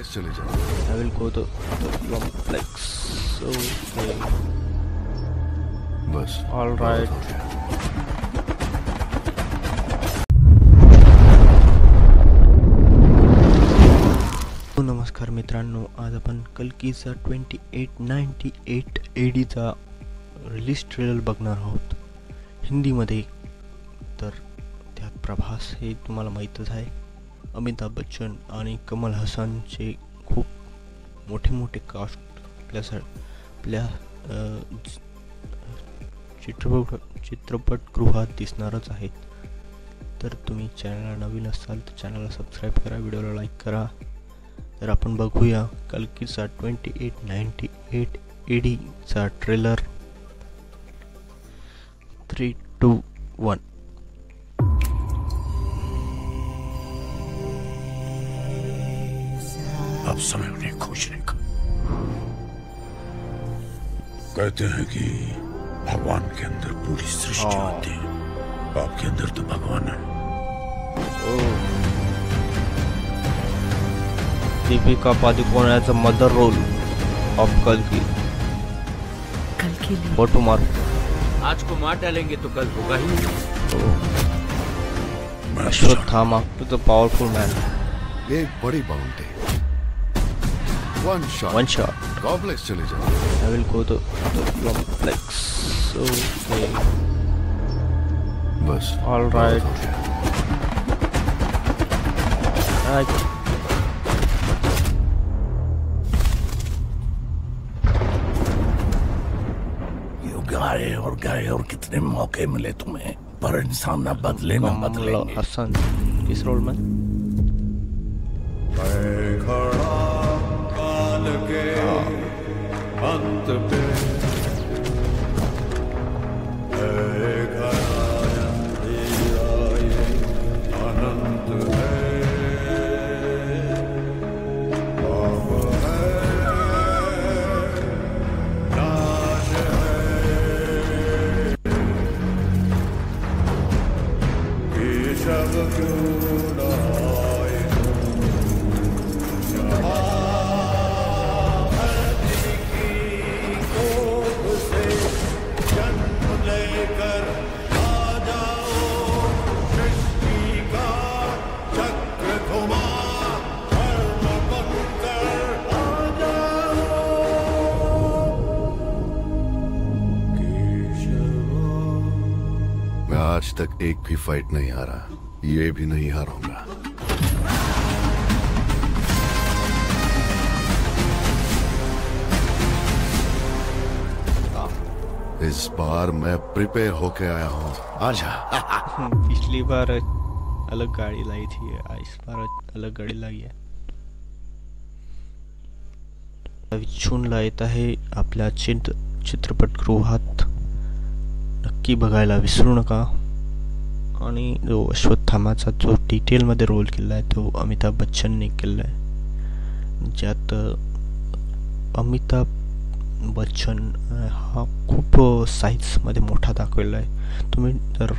चले जाओ। I will go to the complex. Okay. बस All right. बहुत हो गया। नमस्कार मित्रांनो, आज आपण कल्कीचा 2898 ADचा रिलीज ट्रेलर बघणार आहोत हिंदीमध्ये. तर त्यात प्रभास हे तुम्हाला माहीतच आहे, अमिताभ बच्चन आणि कमल हसनचे खूप मोठे कास्ट आपल्या चित्रपटगृहात दिसणारच आहेत. तर तुम्ही चॅनलला नवीन असाल तर चॅनलला सबस्क्राईब करा, व्हिडिओला लाईक करा. तर आपण बघूया कल्कीचा 2898 ADचा ट्रेलर. 3, 2, 1. अब समय उन्हें खोजने का। कहते हैं कि भगवान के अंदर पूरी सृष्टि होती है, आपके अंदर तो भगवान है। Deepika Padukone as a mother role of कल्की. What tomorrow? आज को मार डालेंगे तो कल होगा ही। Ashwatthama to the powerful man. एक बड़ी बाउंड्री, वन शॉट, कॉम्प्लेक्स चले जाओ। I will go to the complex. Okay. बस All right. बहुत हो गया। Right. गए और कितने मौके मिले तुम्हें, पर इंसान ना बदले ना कमल बदलेंगे। हसन किस रोल में? अंत पे अनंत है, नाश है, शब क्यों न आए मैं आज तक एक भी फाइट नहीं हारा, ये भी नहीं हारूंगा। इस बार मैं प्रिपेयर होके आया हूँ। आजा। पिछली बार अलग गाड़ी लाई थी, इस बार अलग गाड़ी लाई आहे. विचूनला येत आहे आपल्या चित्रपटगृहात. नक्की बघायला विसरू नका. आणि जो अश्वत्थामाचा जो डिटेलमध्ये रोल केला आहे तो अमिताभ बच्चनने केला आहे, ज्यात अमिताभ बच्चन हा खूप साईजमध्ये मोठा दाखवलेला आहे. तुम्ही जर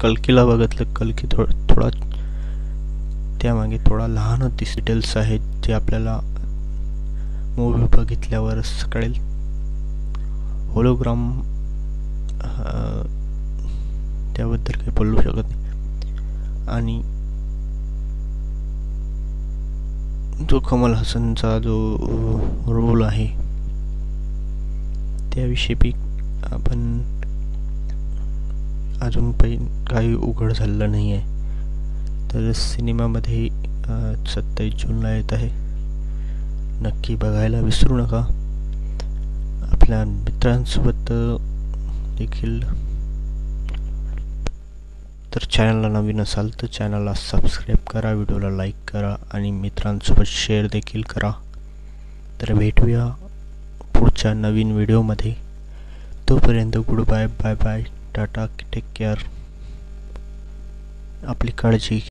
कल्कीला बघितलं, कल्की थोडा त्यामागे थोडा लहान डिटेल्स आहेत जे आपल्याला मूवी बघितल्यावरच कळेल. होलोग्राम त्याबद्दल काही बोलू शकत नाही. आणि जो कमल हसनचा जो रोल आहे त्याविषयी आपण अजून काही उघड झालेलं नाही आहे. तर सिनेमामध्ये 27 जूनला येत आहे. नक्की बघायला विसरू नका. आपल्या मित्रांसोबत देखील. तर चॅनलला नवीन असाल तर चॅनलला सबस्क्राईब करा, व्हिडिओला लाईक करा आणि मित्रांसोबत शेअर देखील करा. तर भेटूया पुढच्या नवीन व्हिडिओमध्ये. तोपर्यंत गुड बाय, बाय बाय, टाटा, टेक केअर. आपली काळजी.